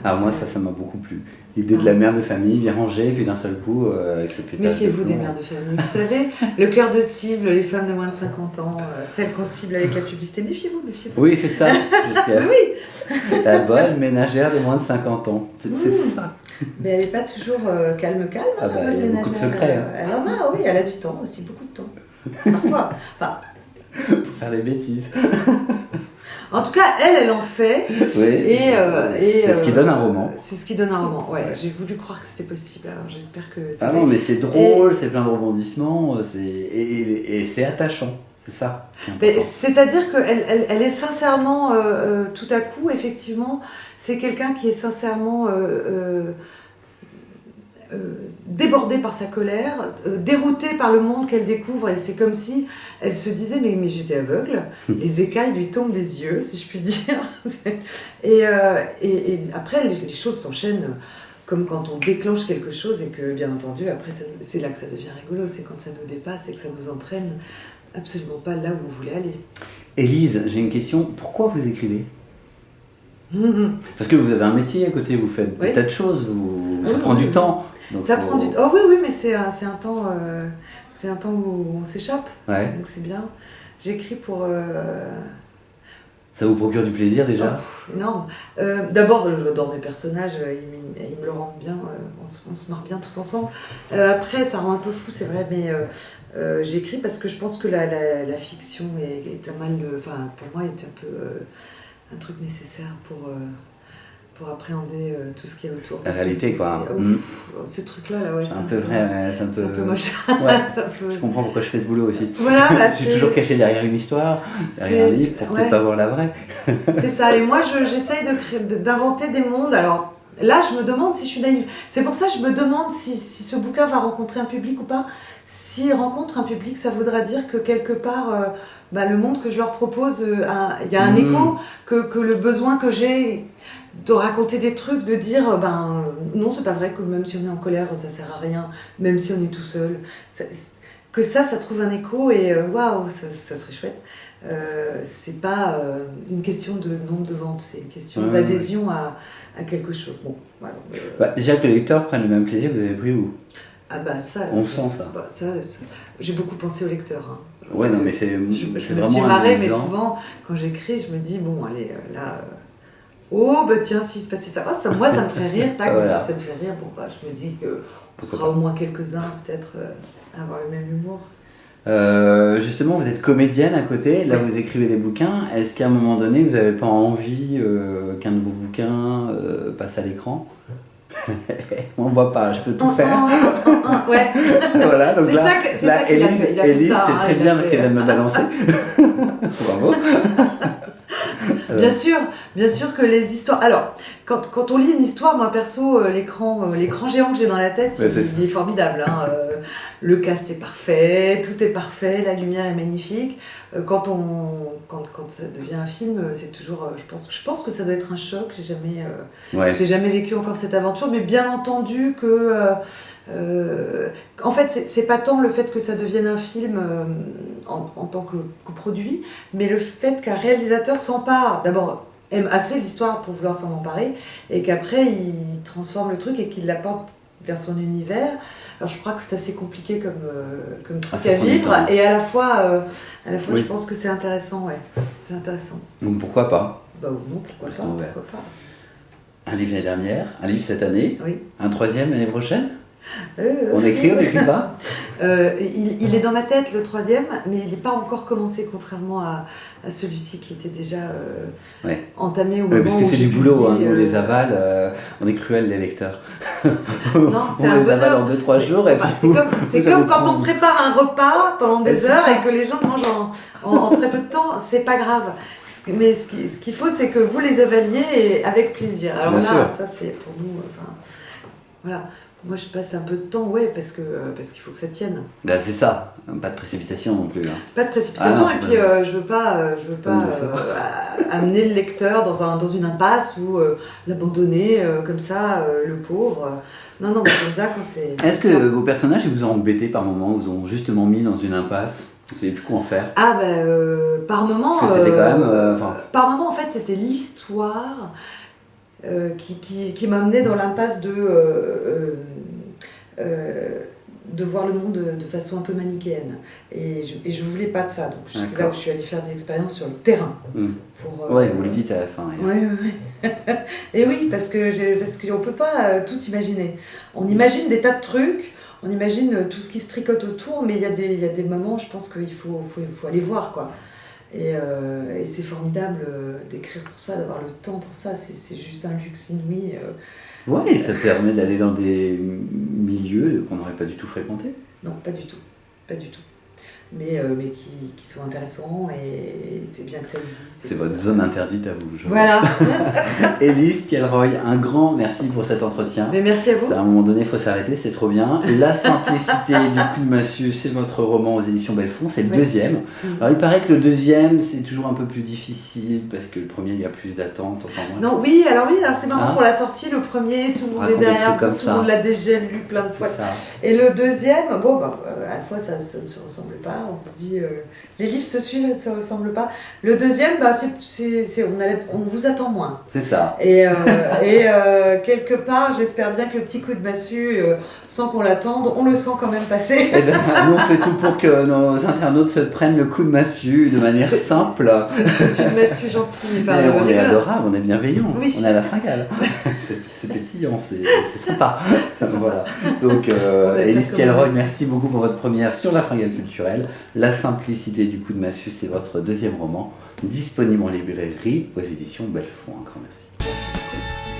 Alors moi, ça m'a beaucoup plu. L'idée de la mère de famille, bien rangée, puis d'un seul coup, avec ce pétage. Méfiez-vous des mères de famille. Vous savez, le cœur de cible, les femmes de moins de 50 ans, celles qu'on cible avec la publicité. Méfiez-vous, méfiez-vous. Oui, c'est ça. Oui. La bonne ménagère de moins de 50 ans. C'est ça. Mais elle n'est pas toujours calme, Ah bah, la bonne il y a beaucoup de ménagère. secrets. Elle en a, oui, elle a du temps aussi, beaucoup de temps. Parfois. Enfin, Pour faire des bêtises. en tout cas, elle en fait. Oui, c'est ce qui donne un roman. C'est ce qui donne un roman, ouais. J'ai voulu croire que c'était possible, alors j'espère que c'est Ah non, mais c'est drôle, c'est plein de rebondissements, et c'est attachant, c'est ça. C'est-à-dire qu'elle est sincèrement, tout à coup, effectivement, c'est quelqu'un qui est sincèrement débordée par sa colère, déroutée par le monde qu'elle découvre, et c'est comme si elle se disait mais j'étais aveugle, les écailles lui tombent des yeux, si je puis dire. Et après les choses s'enchaînent comme quand on déclenche quelque chose et que bien entendu après c'est là que ça devient rigolo, c'est quand ça nous dépasse et que ça nous entraîne absolument pas là où vous voulez aller. Élise, j'ai une question, pourquoi vous écrivez ? Parce que vous avez un métier à côté, vous faites des tas de choses, ça prend du temps. Donc ça prend du temps. Oh oui, mais c'est un temps où on s'échappe. Ouais. Donc c'est bien. J'écris pour. Ça vous procure du plaisir déjà ? Énorme. D'abord, j'adore mes personnages, ils me le rendent bien, on se marre bien tous ensemble. Après, ça rend un peu fou, c'est vrai, mais j'écris parce que je pense que la fiction est un mal. Enfin, pour moi, est un peu un truc nécessaire pour appréhender tout ce qu'il y a autour. La réalité, quoi. Ce truc-là, ouais, c'est un peu vrai, c'est un peu moche. Ouais. Je comprends pourquoi je fais ce boulot aussi. Voilà, je suis toujours caché derrière une histoire, derrière un livre, pour peut-être pas voir la vraie. C'est ça, et moi j'essaye d'inventer des mondes. Alors là, je me demande si je suis naïve. C'est pour ça que je me demande si ce bouquin va rencontrer un public ou pas. S'il rencontre un public, ça voudra dire que quelque part, le monde que je leur propose, il y a un écho, que le besoin que j'ai de raconter des trucs, de dire non, c'est pas vrai que même si on est en colère, ça sert à rien, même si on est tout seul. Que ça trouve un écho et waouh, ça serait chouette. C'est pas une question de nombre de ventes, c'est une question d'adhésion à quelque chose. Bon, voilà. Déjà que les lecteurs prennent le même plaisir que vous avez pris vous. Ah ça, on sent ça. J'ai beaucoup pensé au lecteur. Hein. Ouais, non, mais c'est je vraiment. Je me suis marrée, mais souvent, quand j'écris, je me dis, bon, allez, là. Oh, tiens, s'il se passait ça, moi, ça me ferait rire, tac, voilà. Ça me fait rire. Bon, je me dis qu'on sera au moins quelques-uns, peut-être, à avoir le même humour. Justement, vous êtes comédienne à côté, là vous écrivez des bouquins. Est-ce qu'à un moment donné, vous n'avez pas envie qu'un de vos bouquins passe à l'écran ? On ne voit pas, je peux tout faire. Ouais. Voilà, donc c'est ça qu'il a fait. Élise, c'est très bien parce qu'elle vient de me balancer. Bravo. Bien sûr que les histoires. Alors, quand on lit une histoire, moi perso, l'écran géant que j'ai dans la tête, il est formidable. Hein. Le cast est parfait, tout est parfait, la lumière est magnifique. Quand ça devient un film, c'est toujours. Je pense que ça doit être un choc. J'ai jamais vécu encore cette aventure, mais bien entendu que. En fait, c'est pas tant le fait que ça devienne un film en tant que produit, mais le fait qu'un réalisateur s'empare, d'abord aime assez l'histoire pour vouloir s'en emparer, et qu'après il transforme le truc et qu'il l'apporte vers son univers. Alors je crois que c'est assez compliqué comme truc à vivre, et à la fois oui. Je pense que c'est intéressant, ouais. C'est intéressant. Donc pourquoi pas ? Non, pourquoi pas. Un livre l'année dernière, un livre cette année, oui. Un troisième l'année prochaine ? On n'écrit pas il est dans ma tête, le troisième, mais il n'est pas encore commencé, contrairement à celui-ci qui était déjà entamé au moment où parce que c'est du boulot, hein, nous les avale, on est cruel les lecteurs. Non, c'est un bonheur. Les avale en 2-3 jours. Et c'est comme quand on prépare un repas pendant des heures et que les gens mangent en très peu de temps, c'est pas grave. Mais ce qu'il faut, c'est que vous les avaliez avec plaisir. Alors là, ça c'est pour nous, voilà. Moi, je passe un peu de temps, parce qu'il faut que ça tienne. C'est ça, pas de précipitation non plus. Hein. Pas de précipitation, et puis je veux pas amener le lecteur dans une impasse ou l'abandonner comme ça, le pauvre. Non, j'aime bien quand c'est... Est-ce que vos personnages ils vous ont embêté par moment, vous ont justement mis dans une impasse ? Vous ne savez plus quoi en faire ? Par moment... Parce que c'était quand même... Par moment, en fait, c'était l'histoire... qui m'a amené dans l'impasse de voir le monde de façon un peu manichéenne. Et je voulais pas de ça. Donc c'est là où je suis allée faire des expériences sur le terrain. Ouais, vous le dites à la fin. Oui. Et oui, parce qu'on peut pas tout imaginer. On imagine des tas de trucs, on imagine tout ce qui se tricote autour, mais il y a des moments, je pense qu'il faut aller voir, quoi. Et c'est formidable d'écrire pour ça, d'avoir le temps pour ça. C'est juste un luxe inouï. Oui, ça permet d'aller dans des milieux qu'on n'aurait pas du tout fréquentés. Non, pas du tout. Pas du tout. Mais qui sont intéressants et c'est bien que ça existe. C'est votre zone interdite à vous. Voilà. Élise Thielroy, un grand merci pour cet entretien. Mais merci à vous. À un moment donné, il faut s'arrêter, c'est trop bien. La simplicité du coup de massue, c'est votre roman aux éditions Belfond, c'est le deuxième. Alors il paraît que le deuxième, c'est toujours un peu plus difficile parce que le premier, il y a plus d'attente. Non, alors c'est marrant pour la sortie, le premier, tout le monde est derrière vous, tout le monde l'a déjà lu plein de fois. Et le deuxième, à la fois ça ne se ressemble pas. On se dit, les livres se suivent, ça ne ressemble pas. Le deuxième, on vous attend moins. C'est ça. Et quelque part, j'espère bien que le petit coup de massue, sans qu'on l'attende, on le sent quand même passer. Nous, on fait tout pour que nos internautes se prennent le coup de massue de manière simple. C'est une massue gentille. On est adorable, on est bienveillant. Oui. On est à la fringale. C'est pétillant, c'est sympa. Voilà. Donc, Élise Thielroy, merci beaucoup pour votre première sur la fringale culturelle. La simplicité du coup de massue, c'est votre deuxième roman, disponible en librairie aux éditions Belfond. Un grand merci. Merci beaucoup.